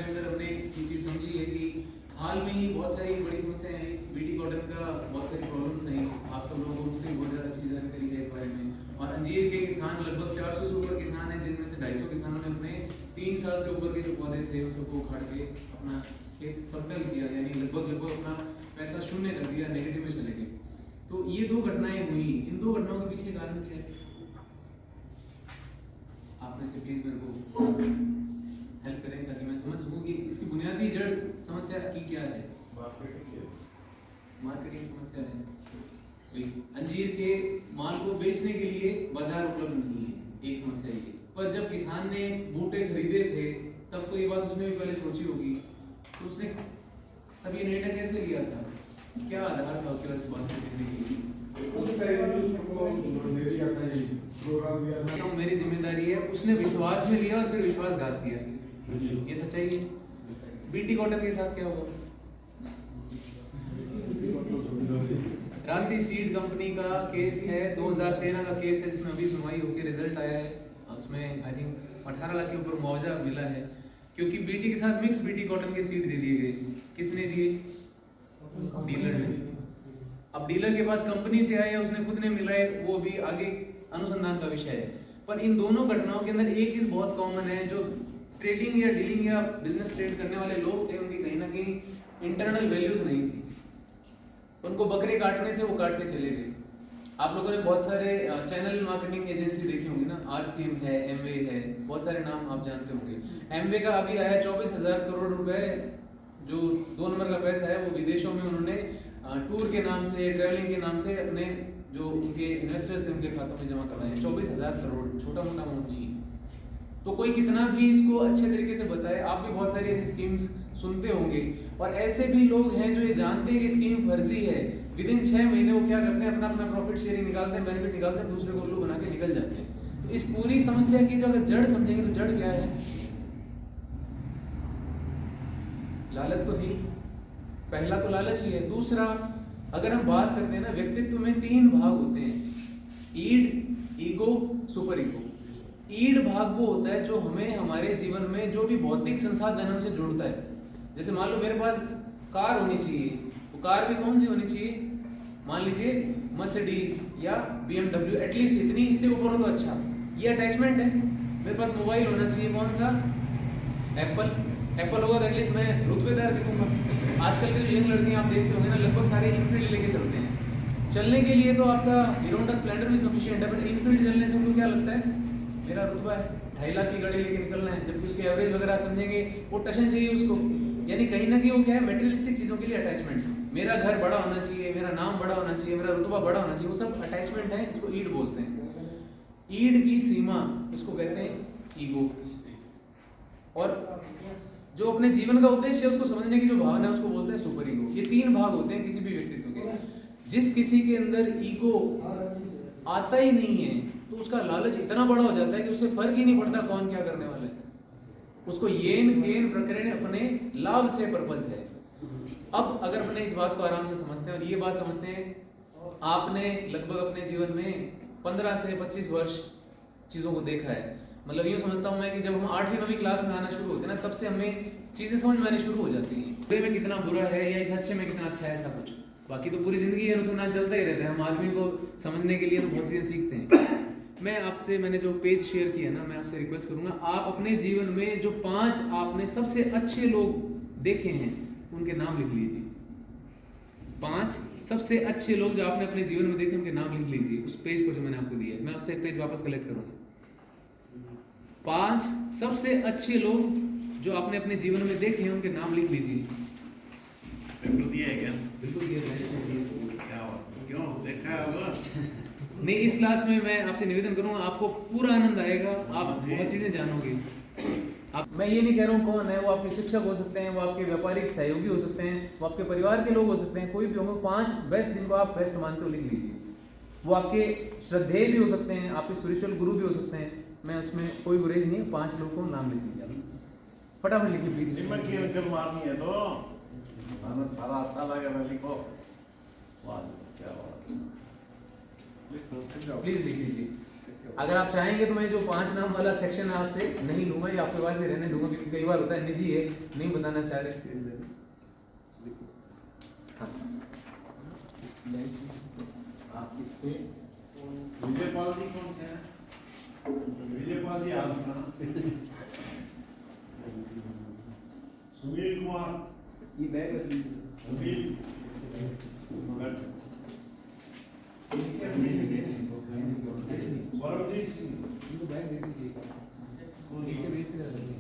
अंदर हमने ये चीज़ समझी है कि हाल में ही बहुत सारी बड़ी समस्याएं हैं, बीटी कॉटन का बहुत सारी प्रॉब्लम्स हैं, आप सब लोगों को उससे बहुत ज़्यादा अच्छी जानकारी है इस बारे में। और अंजीर के किसान लगभग 400 से ऊपर किसान हैं, जिनमें से 250 किसानों ने अपने 3 साल से ऊपर के जो पौधे थे उन सबको उखाड़ के अपना खेत समतल किया, यानी लगभग अपना पैसा शून्य कर दिया, नेगेटिव में चले गए। तो ये दो घटनाएं हुई, इन दो घटनाओं के पीछे कारण क्या है? आप में से प्लीज मेरे को हेल्प करें ताकि मैं समझ सकूं कि इसकी बुनियादी जड़ समस्या की क्या है। मार्केटिंग समस्या है। अंजीर के माल को बेचने के लिए बाजार उपलब्ध नहीं है, एक समस्या ये। पर जब किसान ने बूटे खरीदे थे तब तो ये बात उसने भी पहले सोची होगी, तो उसने तब ये निर्णय कैसे लिया था, क्या आधार था उसके बाद से बात करने के लिए? तो मेरी जिम्मेदारी है, उसने विश्वास में लिया और फिर विश्वासघात किया, ये सच्चाई है। बीटी कॉटन के साथ क्या हुआ? राशि सीड कंपनी का केस है, 2013 का केस है, जिसमें अभी सुनवाई होकर रिजल्ट आया है। उसमें आई थिंक 18 लाख के ऊपर मुआवजा मिला है, क्योंकि बीटी के साथ मिक्स बीटी कॉटन के सीड दे दिए गए। किसने दिए? डीलर ने। अब डीलर के पास कंपनी से आया, उसने खुद ने मिलाए, वो भी आगे अनुसंधान का विषय है। पर इन दोनों घटनाओं के अंदर एक चीज बहुत कॉमन है, जो ट्रेडिंग या डीलिंग या बिजनेस ट्रेड करने वाले लोग थे, उनकी कहीं ना कहीं इंटरनल वैल्यूज नहीं थी। उनको बकरे काटने थे, वो काट के चले गए। आप लोगों ने बहुत सारे चैनल मार्केटिंग एजेंसी देखी होंगी ना, आरसीएम है, एमवे है, बहुत सारे नाम आप जानते होंगे। एमवे का अभी आया 24,000 करोड़ रुपए, जो 2 नंबर का पैसा है वो विदेशों में उन्होंने टूर के नाम से, ट्रैवलिंग के नाम से अपने जो उनके इन्वेस्टर्स थे उनके खातों में जमा करवाए। 24,000 करोड़ छोटा मोटा अमाउंट नहीं है। तो कोई कितना भी इसको अच्छे तरीके से बताए, आप भी बहुत सारी ऐसी स्कीम्स सुनते होंगे, और ऐसे भी लोग हैं जो ये जानते हैं कि स्कीम फर्जी है, विद इन 6 महीने वो क्या करते हैं, अपना अपना प्रॉफिट शेयरिंग निकालते हैं, बेनिफिट निकालते हैं, दूसरे को उल्लू बना के निकल जाते हैं। तो इस पूरी समस्या की जो अगर जड़ समझेंगे तो जड़ क्या है? लालच तो ही, पहला तो लालच ही है। दूसरा, अगर हम बात करते हैं ना, व्यक्तित्व में 3 भाग होते हैं, ईड, ईगो, सुपर ईगो। ईड भाग वो होता है जो हमें हमारे जीवन में जो भी भौतिक संसाधनों से जोड़ता है। जैसे मान लो मेरे पास कार होनी चाहिए, तो कार भी कौन सी होनी चाहिए? मान लीजिए मर्सिडीज या BMW, एटलीस्ट इतनी, इससे ऊपर हो तो अच्छा, ये अटैचमेंट है। मेरे पास मोबाइल होना चाहिए, कौन सा? एप्पल होगा तो एटलीस्ट मैं रुतबेदार दिखूंगा। आजकल के जो यंग लड़कियां आप देखते होंगे ना, लगभग सारे इनफील्ड लेके चलते हैं। चलने के लिए तो आपका हीरो होंडा स्प्लेंडर भी सफिशिएंट है, बट इनफील्ड चलने से उनको क्या लगता है, मेरा रुतबा है, 2.5 लाख की गाड़ी लेके निकलना है, जबकि उसके एवरेज वगैरह समझेंगे, वो टशन चाहिए उसको। यानी कहीं ना कहीं वो क्या है, मटेरियलिस्टिक चीज़ों के लिए अटैचमेंट। मेरा घर बड़ा होना चाहिए, मेरा नाम बड़ा होना चाहिए, मेरा रुतबा बड़ा होना चाहिए, वो सब अटैचमेंट है, इसको ईड बोलते हैं। ईड की सीमा, इसको कहते हैं ईगो। और जो अपने जीवन का उद्देश्य है उसको समझने की जो भावना है उसको बोलते हैं सुपर ईगो। ये 3 भाग होते हैं किसी भी व्यक्तित्व के। जिस किसी के अंदर ईगो आता ही नहीं है तो उसका लालच इतना बड़ा हो जाता है कि उसे फर्क ही नहीं पड़ता कौन क्या करने वाला है, उसको येन केन प्रकरण अपने लाभ से पर्पज है। अब अगर अपने इस बात को आराम से समझते हैं और ये बात समझते हैं, आपने लगभग अपने जीवन में 15 से 25 वर्ष चीज़ों को देखा है। मतलब यूँ समझता हूँ मैं कि जब हम 8वीं 9वीं क्लास में आना शुरू होते हैं ना, तब से हमें चीज़ें समझ में आनी शुरू हो जाती हैं, बुरे में कितना बुरा है या इस अच्छे में कितना अच्छा है, ऐसा कुछ। बाकी तो पूरी ज़िंदगी अनुसंधान चलता ही रहता है, हम आदमी को समझने के लिए तो बहुत चीज़ें सीखते हैं। मैं आपसे, मैंने जो पेज शेयर किया ना, मैं आपसे रिक्वेस्ट करूँगा, आप अपने जीवन में जो 5 आपने सबसे अच्छे लोग देखे हैं उनके नाम लिख लीजिए। 5 सबसे अच्छे लोग जो आपने अपने जीवन में देखे उनके नाम लिख लीजिए उस पेज पर जो मैंने आपको दिया है। मैं उससे पेज वापस कलेक्ट करूँगा। 5 सबसे अच्छे लोग जो आपने अपने जीवन में देखे हैं उनके नाम लिख लीजिए। बिल्कुल दिया है क्या? बिल्कुल दिया है। क्या क्यों देखा होगा? नहीं, इस क्लास में मैं आपसे निवेदन करूंगा, आपको पूरा आनंद आएगा, आप बहुत चीज़ें जानोगे। मैं ये नहीं कह रहा हूँ कौन है, वो आपके शिक्षक हो सकते हैं, वो आपके व्यापारिक सहयोगी हो सकते हैं, वो आपके परिवार के लोग हो सकते हैं, कोई भी होंगे। 5 बेस्ट जिनको आप बेस्ट मानते हो लिख लीजिए। वो आपके श्रद्धेय भी हो सकते हैं, आपके स्पिरिचुअल गुरु भी हो सकते हैं, मैं उसमें कोई गुरेज नहीं है। 5 लोगों को नाम लिख लीजिए, फटाफट लिखिए प्लीज। निम्न की अंकल मारनी है तो आनंद सारा अच्छा लगे ना, लिखो। वाह क्या बात, प्लीज लिख लीजिए। अगर आप चाहेंगे तो मैं जो 5 नाम वाला सेक्शन है आपसे नहीं लूंगा, ये आपके पास ही रहने दूंगा, क्योंकि कई बार होता है निजी है, नहीं बताना चाह रहे। हाँ आप इस पे विजयपाल जी कौन से हैं? विजयपाल जी आप ना सुनील कुमार, ये बैग सुनील परमजीत सिंह, बैग दे दीजिए, वो नीचे बेच के रख दीजिए।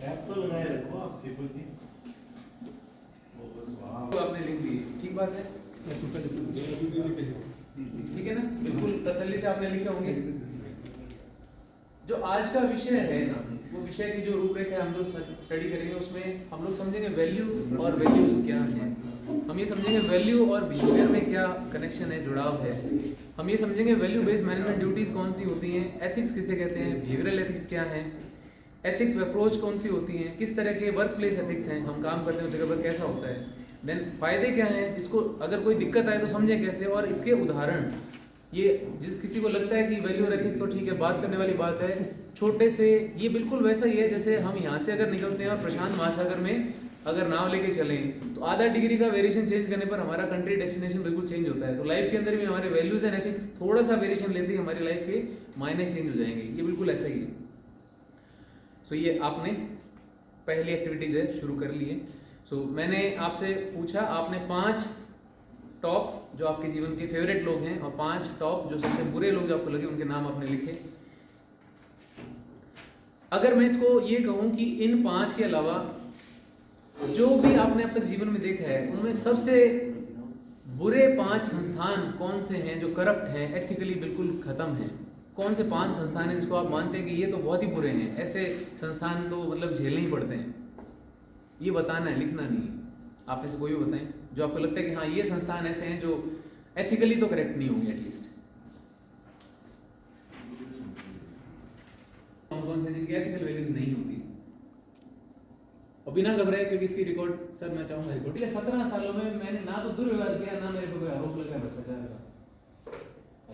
ऐप तो लगाए रखो आप पेपर की। वो बस वहाँ तो आपने लिख दी, ठीक बात है, ठीक है ना, बिल्कुल तसल्ली से आपने लिखे होंगे। जो आज का विषय है ना, वो विषय की जो रूपरेखा हम जो स्टडी करेंगे उसमें हम लोग समझेंगे वैल्यू और वैल्यूज क्या है, हम ये समझेंगे वैल्यू और बिहेवियर में क्या कनेक्शन है, जुड़ाव है, हम ये समझेंगे वैल्यू बेस्ड मैनेजमेंट ड्यूटीज कौन सी होती हैं, एथिक्स किसे कहते हैं, बिहेवियरल एथिक्स क्या है, एथिक्स अप्रोच कौन सी होती हैं, किस तरह के वर्क प्लेस एथिक्स हैं, हम काम करते हैं उस जगह पर कैसा होता है, देन फायदे क्या हैं, इसको अगर कोई दिक्कत आए तो समझें कैसे, और इसके उदाहरण, ये जिस किसी को लगता है कि वैल्यू और एथिक्स तो ठीक है, बात करने वाली बात है, छोटे से ये बिल्कुल वैसा ही है जैसे हम यहाँ से अगर निकलते हैं और प्रशांत महासागर में अगर नाव लेके चलें तो आधा डिग्री का वेरिएशन चेंज करने पर हमारा कंट्री डेस्टिनेशन बिल्कुल चेंज होता है। तो लाइफ के अंदर भी हमारे वैल्यूज एंड एथिक्स थोड़ा सा वेरिएशन लेते ही हमारी लाइफ के मायने चेंज हो जाएंगे, ये बिल्कुल ऐसा ही है। सो ये आपने पहली एक्टिविटीज है शुरू कर ली है। सो मैंने आपसे पूछा, आपने 5 टॉप जो आपके जीवन के फेवरेट लोग हैं और 5 टॉप जो सबसे बुरे लोग जो आपको लगे उनके नाम आपने लिखे। अगर मैं इसको ये कहूं कि इन 5 के अलावा जो भी आपने अब तक जीवन में देखा है उनमें सबसे बुरे 5 संस्थान कौन से हैं जो करप्ट हैं, एथिकली बिल्कुल खत्म हैं, कौन से 5 संस्थान हैं जिसको आप मानते हैं कि ये तो बहुत ही बुरे हैं, ऐसे संस्थान तो मतलब झेलने ही पड़ते हैं, ये बताना है, लिखना नहीं है। आप में से कोई भी बताएं जो आपको लगता है कि हाँ ये संस्थान ऐसे हैं जो एथिकली तो करेक्ट नहीं होंगे एटलीस्ट। कौन से जिनकी एथिकल वैल्यूज नहीं होती, और बिना घबराए, क्योंकि इसकी रिकॉर्ड सर मैं चाहूंगा रिकॉर्ड, ठीक है, 17 सालों में मैंने ना तो दुर्व्यवहार किया ना मेरे को कोई आरोप लगा, बस हो जाएगा।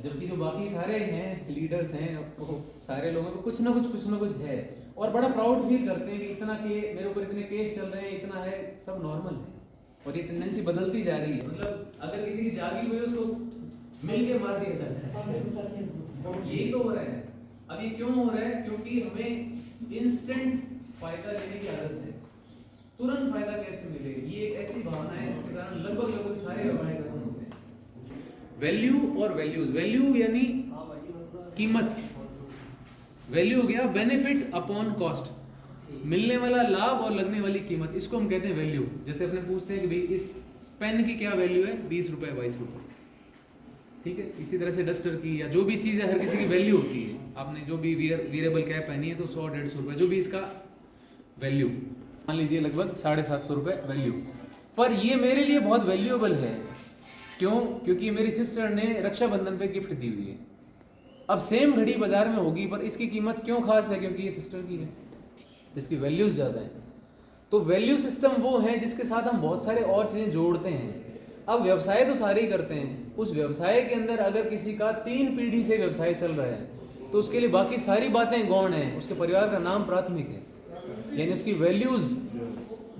जबकि जो बाकी सारे हैं लीडर्स हैं वो सारे लोगों को कुछ ना कुछ है, और बड़ा प्राउड फील करते हैं कि इतना के मेरे ऊपर इतने केस चल रहे हैं, इतना है, सब नॉर्मल है, और ये टेंडेंसी बदलती जा रही है। मतलब अगर किसी की जागी हुई उसको मिल के मार दिया जाता है, यही तो हो रहा है। अब ये क्यों हो रहा है? क्योंकि हमें इंस्टेंट फायदा लेने की आदत है, तुरंत फायदा कैसे मिले, ये एक ऐसी भावना है जिसके कारण लगभग सारे व्यवसाय खत्म होते हैं। वैल्यू और वैल्यूज, वैल्यू यानी कीमत, वैल्यू हो गया बेनिफिट अपॉन कॉस्ट, मिलने वाला लाभ और लगने वाली कीमत, इसको हम कहते हैं वैल्यू। जैसे अपने पूछते हैं कि भाई इस पेन की क्या वैल्यू है, 20 रुपए 22 रुपए, ठीक है। इसी तरह से डस्टर की या जो भी चीज़ है हर किसी की वैल्यू होती है। आपने जो भी वियरेबल कैप पहनी है तो 100-150 रुपए, जो भी इसका वैल्यू मान लीजिए लगभग 750 रुपए वैल्यू, पर ये मेरे लिए बहुत वैल्यूएबल है। क्यों? क्योंकि मेरी सिस्टर ने रक्षाबंधन पे गिफ्ट दी हुई है। अब सेम घड़ी बाजार में होगी पर इसकी कीमत क्यों खास है? क्योंकि ये सिस्टर की है, इसकी वैल्यूज ज़्यादा है। तो वैल्यू सिस्टम वो है जिसके साथ हम बहुत सारे और चीज़ें जोड़ते हैं। अब व्यवसाय तो सारे ही करते हैं, उस व्यवसाय के अंदर अगर किसी का 3 पीढ़ी से व्यवसाय चल रहा है तो उसके लिए बाकी सारी बातें गौण हैं, उसके परिवार का नाम प्राथमिक है, यानी उसकी वैल्यूज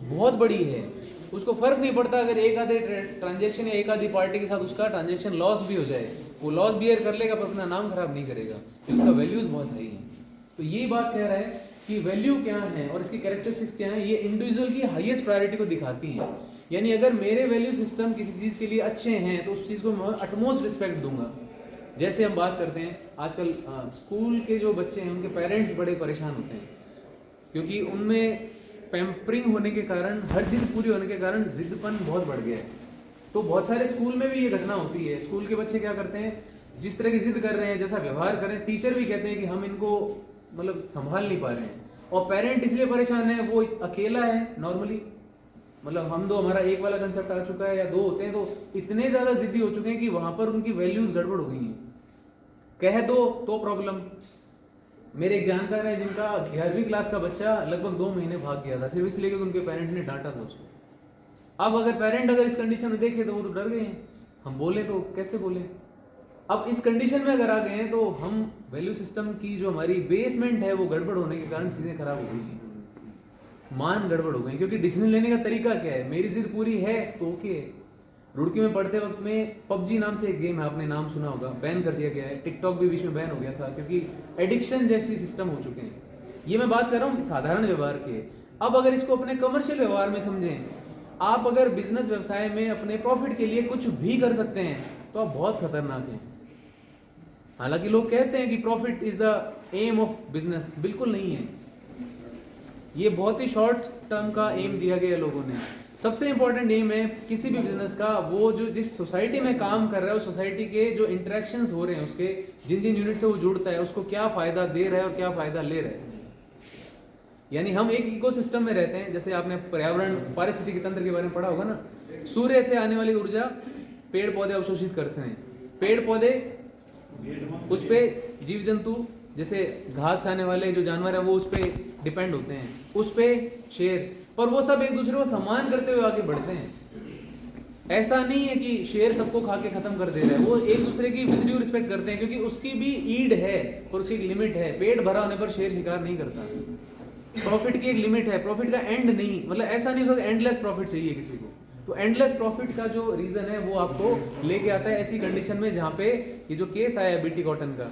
बहुत बड़ी है। उसको फर्क नहीं पड़ता अगर एक आधे ट्रांजेक्शन या एक आधी पार्टी के साथ उसका ट्रांजेक्शन लॉस भी हो जाए, वो लॉस बियर कर लेगा पर अपना नाम खराब नहीं करेगा क्योंकि उसका वैल्यूज बहुत हाई है। तो ये बात कह रहा है कि वैल्यू क्या है और इसकी कैरेक्टरिस्टिक्स क्या है, ये इंडिविजुअल की हाईएस्ट प्रायोरिटी को दिखाती हैं। यानी अगर मेरे वैल्यू सिस्टम किसी चीज़ के लिए अच्छे हैं तो उस चीज़ को मैं अटमोस्ट रिस्पेक्ट दूंगा। जैसे हम बात करते हैं आजकल स्कूल के जो बच्चे हैं उनके पेरेंट्स बड़े परेशान होते हैं क्योंकि उनमें पैम्परिंग होने के कारण, हर जिद पूरी होने के कारण जिद्दपन बहुत बढ़ गया है। तो बहुत सारे स्कूल में भी ये घटना होती है। स्कूल के बच्चे क्या करते हैं, जिस तरह की जिद कर रहे हैं, जैसा व्यवहार करें, टीचर भी कहते हैं कि हम इनको मतलब संभाल नहीं पा रहे हैं, और पेरेंट इसलिए परेशान है, वो अकेला है नॉर्मली, मतलब हम दो, हमारा एक वाला कंसेप्ट आ चुका है या दो होते हैं तो इतने ज़्यादा जिद्दी हो चुके हैं कि वहाँ पर उनकी वैल्यूज़ गड़बड़ हो गई हैं। कह दो तो प्रॉब्लम। मेरे एक जानकार है जिनका 11वीं क्लास का बच्चा लगभग 2 महीने भाग गया था सिर्फ इसलिए कि उनके पेरेंट ने डांटा था उसको। अब अगर पेरेंट इस कंडीशन में देखे तो वो तो डर गए हैं, हम बोले तो कैसे बोले? अब इस कंडीशन में अगर आ गए हैं तो हम वैल्यू सिस्टम की जो हमारी बेसमेंट है वो गड़बड़ होने के कारण चीज़ें खराब हो गई हैं, मान गड़बड़ हो गई। क्योंकि डिसीजन लेने का तरीका क्या है? मेरी जिद पूरी है तो ओके है। रुड़की में पढ़ते वक्त में पबजी नाम से एक गेम है, आपने नाम सुना होगा, बैन कर दिया गया है। टिकटॉक भी बीच में बैन हो गया था क्योंकि एडिक्शन जैसी सिस्टम हो चुके हैं। ये मैं बात कर रहा हूँ साधारण व्यवहार के। अब अगर इसको अपने कमर्शियल व्यवहार में समझें, आप अगर बिजनेस व्यवसाय में अपने प्रॉफिट के लिए कुछ भी कर सकते हैं तो आप बहुत खतरनाक हैं। हालांकि लोग कहते हैं कि profit is the aim of business, बिल्कुल नहीं है। ये बहुत ही शॉर्ट टर्म का एम दिया गया है लोगों ने। सबसे इंपॉर्टेंट एम है किसी भी बिजनेस का, वो जो जिस सोसाइटी में काम कर रहा है उस सोसाइटी के जो इंटरेक्शंस हो रहे हैं, उसके जिन जिन यूनिट से वो जुड़ता है उसको क्या फायदा दे रहा है और क्या फायदा ले रहा है। यानी हम एक इकोसिस्टम में रहते हैं। जैसे आपने पर्यावरण पारिस्थितिकी तंत्र के बारे में पढ़ा होगा ना, सूर्य से आने वाली ऊर्जा पेड़ पौधे अवशोषित करते हैं। पेड़ पौधे उस पे जीव जंतु जैसे घास खाने वाले जो जानवर है वो उस पे डिपेंड होते हैं, उस पे शेर, पर वो सब एक दूसरे को सम्मान करते हुए आगे बढ़ते हैं। ऐसा नहीं है कि शेर सबको खा के खत्म कर दे रहा है, वो एक दूसरे की विद ड्यू रिस्पेक्ट करते हैं क्योंकि उसकी भी ईड है और उसकी एक लिमिट है। पेट भरा होने पर शेर शिकार नहीं करता। प्रॉफिट की एक लिमिट है, प्रॉफिट का एंड नहीं, मतलब ऐसा नहीं हो सकता एंडलेस प्रॉफिट चाहिए किसी को। तो एंडलेस प्रॉफिट का जो रीजन है वो आपको लेके आता है ऐसी कंडीशन में जहाँ पे ये जो केस आया है बीटी कॉटन का,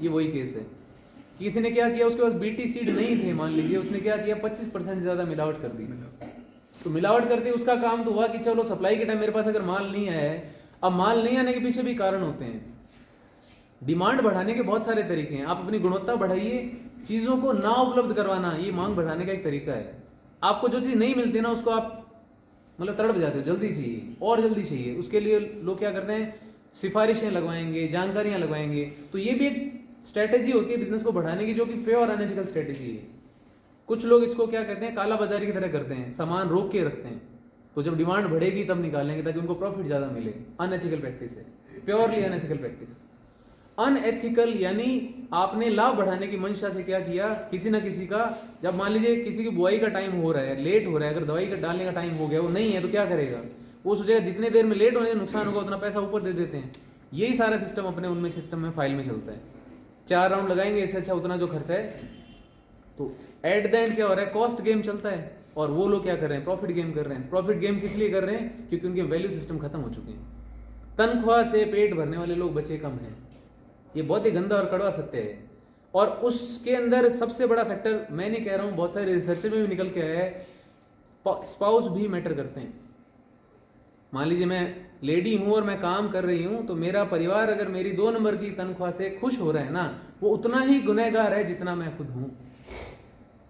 ये वही केस है। किसी ने क्या किया, उसके पास बीटी सीड नहीं थे मान लीजिए, उसने क्या किया 25% ज़्यादा मिलावट कर दी। तो मिलावट करते उसका काम तो हुआ कि चलो सप्लाई के टाइम मेरे पास अगर माल नहीं आया है। अब माल नहीं आने के पीछे भी कारण होते हैं। डिमांड बढ़ाने के बहुत सारे तरीके हैं। आप अपनी गुणवत्ता बढ़ाइए, चीज़ों को ना उपलब्ध करवाना ये मांग बढ़ाने का एक तरीका है। आपको जो चीज़ नहीं मिलती ना उसको आप मतलब तड़प जाते हो, जल्दी चाहिए और जल्दी चाहिए। उसके लिए लोग क्या करते हैं, सिफारिशें लगवाएंगे, जानकारियां लगवाएंगे। तो ये भी एक स्ट्रेटेजी होती है बिजनेस को बढ़ाने की, जो कि प्योर अनएथिकल स्ट्रेटेजी है। कुछ लोग इसको क्या कहते हैं, काला बाजारी की तरह करते हैं, सामान रोक के रखते हैं, तो जब डिमांड बढ़ेगी तब निकालेंगे ताकि उनको प्रॉफिट ज़्यादा मिले। अनएथिकल प्रैक्टिस है, प्योरली अनएथिकल प्रैक्टिस। अनएथिकल यानी आपने लाभ बढ़ाने की मंशा से क्या किया, किसी ना किसी का, जब मान लीजिए किसी की बुआई का टाइम हो रहा है, लेट हो रहा है, अगर दवाई का डालने का टाइम हो गया वो नहीं है तो क्या करेगा, वो सोचेगा जितने देर में लेट होने से नुकसान होगा उतना पैसा ऊपर दे देते हैं। यही सारा सिस्टम अपने उनमें सिस्टम में फाइल में चलता है। 4 राउंड लगाएंगे, इससे अच्छा उतना जो खर्चा है। तो एट द एंड क्या हो रहा है, कॉस्ट गेम चलता है और वो लोग क्या कर रहे हैं, प्रॉफिट गेम कर रहे हैं। प्रॉफिट गेम किस लिए कर रहे हैं, क्योंकि उनके वैल्यू सिस्टम खत्म हो चुके हैं। तनख्वाह से पेट भरने वाले लोग बचे कम हैं। ये बहुत ही गंदा और कड़वा सत्य है। और उसके अंदर सबसे बड़ा फैक्टर, मैं नहीं कह रहा हूँ, बहुत सारे रिसर्च में भी निकल के आया है, स्पाउस भी मैटर करते हैं। मान लीजिए मैं लेडी हूँ और मैं काम कर रही हूँ, तो मेरा परिवार अगर मेरी 2 नंबर की तनख्वाह से खुश हो रहा है ना, वो उतना ही गुनहगार है जितना मैं खुद हूँ।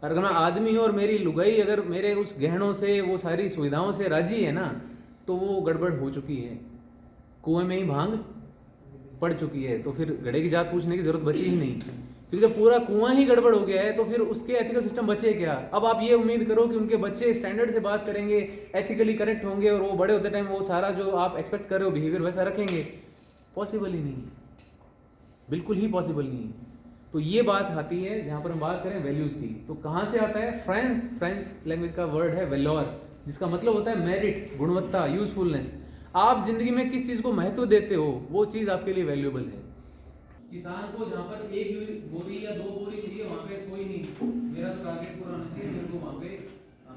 और अगर मैं आदमी हूँ और मेरी लुगाई अगर मेरे उस गहनों से, वो सारी सुविधाओं से राजी है ना, तो वो गड़बड़ हो चुकी है, कुएं में ही भांग पड़ चुकी है। तो फिर घड़े की जात पूछने की जरूरत बची ही नहीं, क्योंकि जब पूरा कुआं ही गड़बड़ हो गया है तो फिर उसके एथिकल सिस्टम बचे क्या। अब आप ये उम्मीद करो कि उनके बच्चे स्टैंडर्ड से बात करेंगे, एथिकली करेक्ट होंगे और वो बड़े होते टाइम वो सारा जो आप एक्सपेक्ट कर रहे हो बिहेवियर वैसा रखेंगे, पॉसिबल ही नहीं है, बिल्कुल ही पॉसिबल नहीं है। तो ये बात आती है जहाँ पर हम बात करें वैल्यूज़ की, तो कहाँ से आता है, फ्रेंच लैंग्वेज का वर्ड है वेलोर, जिसका मतलब होता है मेरिट, गुणवत्ता, यूजफुलनेस। आप जिंदगी में किस चीज़ को महत्व देते हो वो चीज़ आपके लिए वैल्यूएबल है। किसान को जहाँ पर 1 बोरी या 2 बोरी चाहिए वहाँ पे कोई नहीं, मेरा तो टारगेट पूरा होना चाहिए, मेरे को वहाँ पे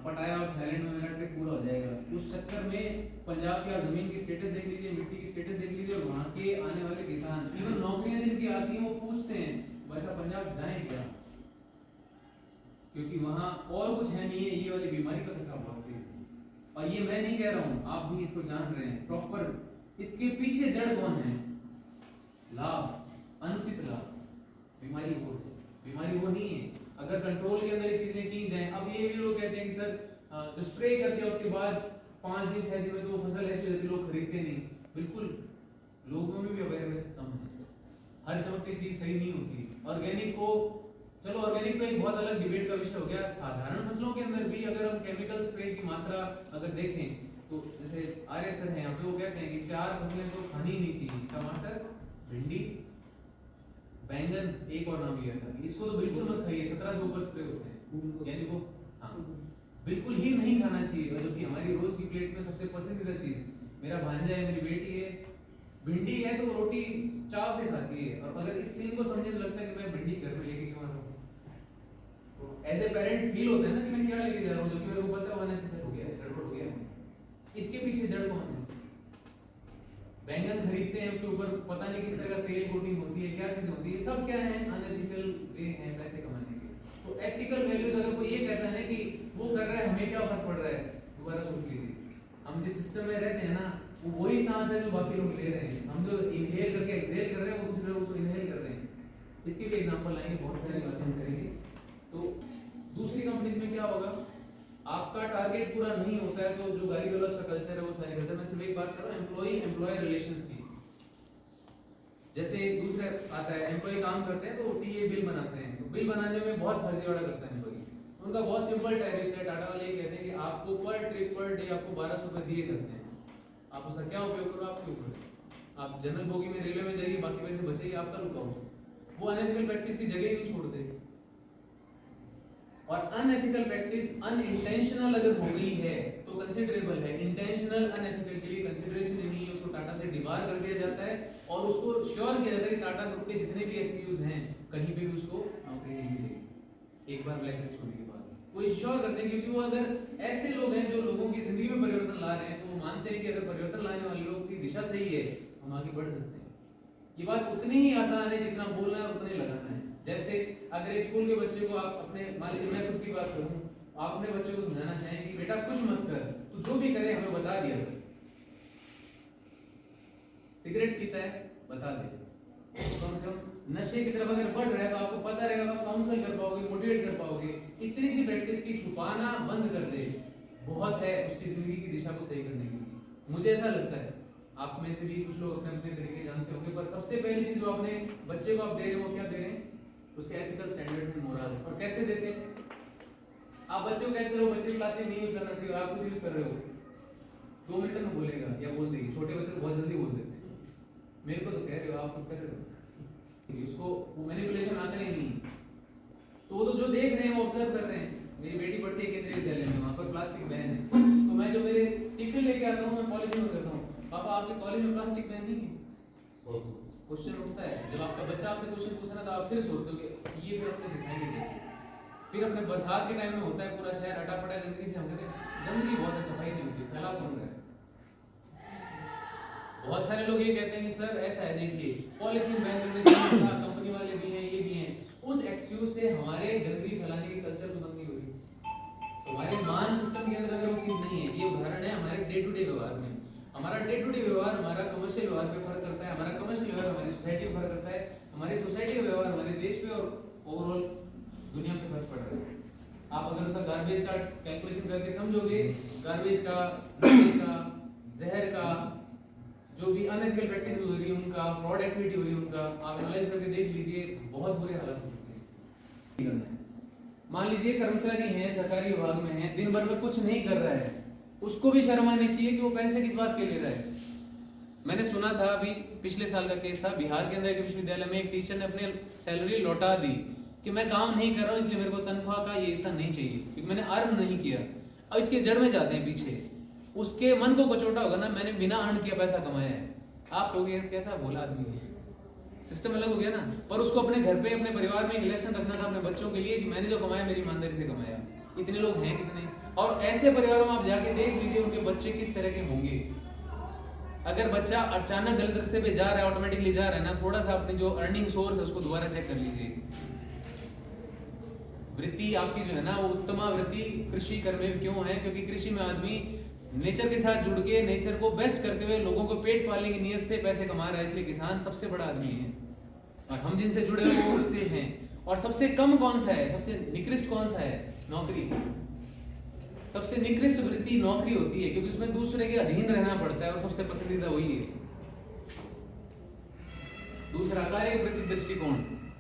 पटाया और थाईलैंड में मेरा ट्रिप पूरा हो जाएगा। उस चक्कर में पंजाब की जमीन की स्टेटस देख लीजिए, मिट्टी की स्टेटस देख लीजिए, और वहाँ के आने वाले किसान, इवन नौकरियाँ जिनकी आती हैं वो पूछते हैं वैसा पंजाब जाए क्या, क्योंकि वहाँ और कुछ है नहीं है, ये वाली बीमारी का खतरा बहुत तेज है। और ये मैं नहीं कह रहा हूँ, आप भी इसको जान रहे हैं प्रॉपर। इसके पीछे जड़ कौन है, लाभ, अनुचित लाभ। बीमारी वो है, बीमारी वो नहीं है। अगर कंट्रोल के अंदर ये चीजें की जाए, अब ये भी लोग कहते हैं कि सर जो स्प्रे कर दिया उसके बाद 5 दिन 6 दिन में तो वो फसल ऐसी हो जाती है, लोग खरीदते नहीं। बिल्कुल, लोगों में भी अवेयरनेस कम है, हर चमकती चीज सही नहीं होती। ऑर्गेनिक को, चलो ऑर्गेनिक तो एक बहुत अलग डिबेट का विषय हो गया। साधारण फसलों के अंदर भी अगर हम केमिकल स्प्रे की मात्रा अगर देखें तो जैसे आर्य सर हैं यहाँ पे, वो कहते हैं कि 4 फसलें तो खानी ही नहीं चाहिए, टमाटर, भिंडी, बैंगन, एक और नाम लिया था, इसको तो बिल्कुल मत खाइए, 17 से ऊपर स्प्रे होते हैं, यानी वो हाँ बिल्कुल ही नहीं खाना चाहिए। जबकि हमारी रोज की प्लेट में सबसे पसंदीदा चीज, मेरा भांजा है, मेरी बेटी है, भिंडी है तो रोटी चाव से खाती है, और अगर इस सीन को समझे तो लगता है कि मैं भिंडी घर में लेके क्यों आ रहा हूँ। तो एज ए पेरेंट फील होता है ना कि मैं क्या लेके जा रहा हूँ, जबकि मेरे को पता है अनएथिकल हो गया है, गड़बड़ हो गया है। इसके पीछे जड़ कौन है? बैंगन खरीदते हैं, उसके ऊपर पता नहीं किस तरह का तेल कोटिंग होती है, क्या चीज होती है, सब क्या है? अनएथिकल वे हैं पैसे कमाने के। तो एथिकल वैल्यूज अगर कोई ये कहता है ना कि वो कर रहा है, हमें क्या फर्क पड़ रहा है, दोबारा सोच लीजिए। हम जिस सिस्टम में रहते हैं ना, वो वही सांस है जो बाकी लोग ले रहे हैं। हम जो इनहेल करके एक्सहेल कर रहे हैं, वो दूसरे लोग उसको इनहेल कर रहे हैं। इसकी भी एग्जांपल लाएंगे, बहुत सारी बातें हम करेंगे। तो दूसरी कंपनीज में क्या होगा, आपका टारगेट पूरा नहीं होता है तो जो गाली गलौज का कल्चर है वो सारी कल्चर में सिर्फ एक बात कर रहा हूं, एम्प्लॉय एम्प्लॉयर रिलेशंस की। जैसे दूसरा आता है, एम्प्लॉय काम करते हैं तो टीए बिल बनाते हैं, तो बिल बनाने में बहुत फर्जीवाड़ा करता है एम्प्लॉय। उनका बहुत सिंपल टैरिफ है, टाटा वाले ये कहते हैं कि आपको पर ट्रिप पर डे आपको 1200 रुपए दिए जाते हैं, आप उसका क्या उपयोग करो, आप क्यों करो। आप जनरल बोगी में रेलवे में जाइए, बाकी पैसे बचेगी आपका, रुकाओ। वो अनएथिकल प्रैक्टिस की जगह ही नहीं छोड़ते। और अनएथिकल प्रैक्टिस अनइंटेंशनल अगर हो गई है तो कंसिडरेबल है, इंटेंशनल अनएथिकल के लिए कंसिडरेशन ही नहीं है, उसको टाटा से डिबार कर दिया जाता है और उसको श्योर किया जाता है कि टाटा ग्रुप के जितने भी एसपीयूज हैं कहीं पे भी उसको नौकरी नहीं मिलेगी एक बार ब्लैकलिस्ट होने के बाद। वो श्योर करते हैं क्योंकि वो अगर ऐसे लोग हैं जो लोगों की जिंदगी में परिवर्तन ला रहे हैं, तो वो मानते हैं कि अगर परिवर्तन लाने वाले लोगों की दिशा सही है हम आगे बढ़ सकते हैं। ये बात उतनी ही आसान है जितना बोलना है उतना ही लगाना है। जैसे अगर स्कूल के बच्चे को आप अपने, मान लीजिए मैं खुद की बात करूं, आप अपने बच्चे को समझाना चाहें कि बेटा कुछ मत कर, तो जो भी करे हमें बता दिया कर। सिगरेट पीता है बता दे, कम से कम नशे की तरफ अगर बढ़ रहा है तो आपको पता रहेगा, आप काउंसल कर पाओगे, मोटिवेट कर पाओगे। इतनी सी प्रैक्टिस की छुपाना बंद कर दे बहुत है उसकी जिंदगी की दिशा को सही करने के लिए। मुझे ऐसा लगता है, आप में से भी कुछ लोग अपने अपने तरीके जानते होंगे, पर सबसे पहली चीज जो अपने बच्चे को आप दे रहे हो वो क्या दे रहे हैं, उसके एथिकल स्टैंडर्ड्स एंड मोरल्स। और कैसे देते हैं? आप बच्चे को कहते हो बच्चे प्लास्टिक नहीं यूज करना चाहिए, आप खुद यूज कर रहे हो, 2 मिनट में बोलेगा या बोल देगी। छोटे बच्चे बहुत जल्दी बोल देते हैं, मेरे को तो कह रहे हो, आप खुद कर रहे हो, उसको वो मैनिपुलेशन आता ही नहीं। तो वो तो जो देख रहे हैं वो ऑब्जर्व कर रहे हैं। मेरी बेटी पढ़ती है केंद्रीय विद्यालय में, वहाँ पर प्लास्टिक बैन है, तो मैं जो मेरे टिफिन लेके आता हूँ मैं पॉलीथीन में करता हूँ, पापा आपके कॉलेज में प्लास्टिक बैन नहीं है? क्वेश्चन उठता है। जब आपका बच्चा आपसे क्वेश्चन पूछना तो आप फिर सोचते हो कि ये फिर अपने सिखाएंगे कैसे। फिर अपने बरसात के टाइम में होता है पूरा शहर हटा पड़ा गंदगी से, हम कहते हैं गंदगी बहुत है, सफाई नहीं होती, फैलाव कौन रहा है। बहुत सारे लोग ये कहते हैं कि सर ऐसा है, देखिए पॉलीथीन बैन करने से कंपनी वाले भी हैं, ये भी हैं, उस एक्सक्यूज से हमारे गंदगी फैलाने की कल्चर तो बंद नहीं हो रही। तो हमारे मान सिस्टम के अंदर अगर वो चीज नहीं है, ये उदाहरण है हमारे डे टू डे व्यवहार में। हमारा डे टू डे व्यवहार हमारा कमर्शियल व्यवहार पे फर्क करता है, हमारा कमर्शियल व्यवहार हमारी सोसाइटी पे फर्क करता है, हमारी सोसाइटी का व्यवहार हमारे देश पे और ओवरऑल दुनिया पे फर्क पड़ रहा है। आप अगर उसका गार्बेज का कैलकुलेशन करके समझोगे, गार्बेज का, नशे का, जहर का, जो भी अनएथिकल प्रैक्टिस हो रही है उनका, फ्रॉड एक्टिविटी हो रही है उनका, आप एनालाइज करके देख लीजिए, बहुत बुरे हालात हो चुके हैं। मान लीजिए कर्मचारी हैं, सरकारी विभाग में हैं, दिन भर में कुछ नहीं कर रहा है, उसको भी शर्म आनी चाहिए कि वो पैसे किस बात के ले रहा है। मैंने सुना था अभी पिछले साल का केस था, बिहार के अंदर एक विश्वविद्यालय में एक टीचर ने अपनी सैलरी लौटा दी कि मैं काम नहीं कर रहा हूँ इसलिए मेरे को तनख्वाह का ये हिस्सा नहीं चाहिए क्योंकि मैंने अर्न नहीं किया। अब इसके जड़ में जाते हैं पीछे, उसके मन को कचोटा होगा ना, मैंने बिना अर्न किया पैसा कमाया है। आप लोग कैसा भोला आदमी है, सिस्टम अलग हो गया ना। पर उसको अपने घर पे अपने परिवार में एक लेसन रखना था अपने बच्चों के लिए कि मैंने जो कमाया मेरी ईमानदारी से कमाया। इतने लोग हैं कितने, और ऐसे परिवारों में आप जाके देख लीजिए उनके बच्चे किस तरह के होंगे। अगर बच्चा अचानक गलत रास्ते पे जा रहा है, ऑटोमेटिकली जा रहा है ना, थोड़ा सा अपनी जो अर्निंग सोर्स है उसको दोबारा चेक कर लीजिए। वृत्ति आपकी जो है ना वो उत्तमा वृत्ति कृषि कर्म में क्यों है? क्योंकि कृषि में आदमी नेचर के साथ जुड़ के नेचर को बेस्ट करते हुए लोगों को पेट पालने की नियत से पैसे कमा रहा है, इसलिए किसान सबसे बड़ा आदमी है और हम जिनसे जुड़े हुए उससे हैं। और सबसे कम कौन सा है, सबसे निकृष्ट कौन सा है? नौकरी। सबसे निकृष्ट वृत्ति नौकरी होती है क्योंकि उसमें दूसरे के अधीन रहना पड़ता है और सबसे पसंदीदा वही है। दूसरा कार्य वृत्ति दृष्टिकोण,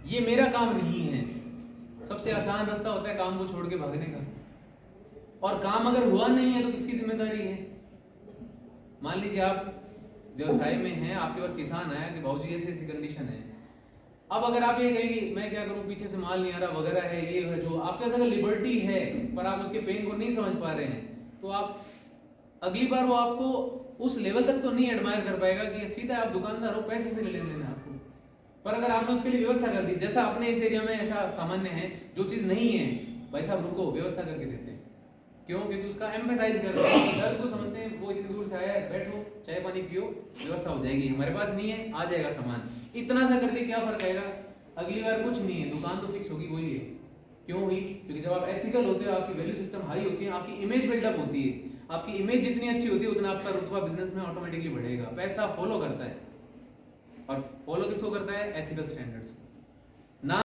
ये मेरा काम नहीं है। सबसे आसान रास्ता होता है काम को छोड़ के भागने का, और काम अगर हुआ नहीं है तो किसकी जिम्मेदारी है? मान लीजिए आप व्यवसाय में हैं, आपके पास किसान आया कि भाऊजी ऐसी ऐसी कंडीशन है। अब अगर आप ये कहेंगे मैं क्या करूं, पीछे से माल नहीं आ रहा वगैरह है, ये है जो आपके पास अगर लिबर्टी है पर आप उसके पेन को नहीं समझ पा रहे हैं, तो आप अगली बार वो आपको उस लेवल तक तो नहीं एडमायर कर पाएगा कि सीधा आप दुकानदार हो, पैसे से ले लेने देना आपको। पर अगर आपने उसके लिए व्यवस्था कर दी, जैसा अपने इस एरिया में ऐसा सामान्य है, जो चीज़ नहीं है भाई साहब रुको, व्यवस्था करके देते हैं। क्यों? क्योंकि उसका एम्पैथाइज करते हैं, दर्द को समझते हैं, वो इतनी दूर से आया है, बैठो चाय पानी पियो, व्यवस्था हो जाएगी, हमारे पास नहीं है, आ जाएगा सामान। इतना सा करके क्या फर्क आएगा? अगली बार कुछ नहीं है, दुकान तो फिक्स होगी वही है। क्यों हुई? क्योंकि जब आप एथिकल होते हो, आपकी वैल्यू सिस्टम हाई होती है, आपकी इमेज बिल्डअप होती है। आपकी इमेज जितनी अच्छी होती है उतना आपका रुतबा बिजनेस में ऑटोमेटिकली बढ़ेगा। पैसा फॉलो करता है, और फॉलो किसको करता है? एथिकल स्टैंडर्ड्स को।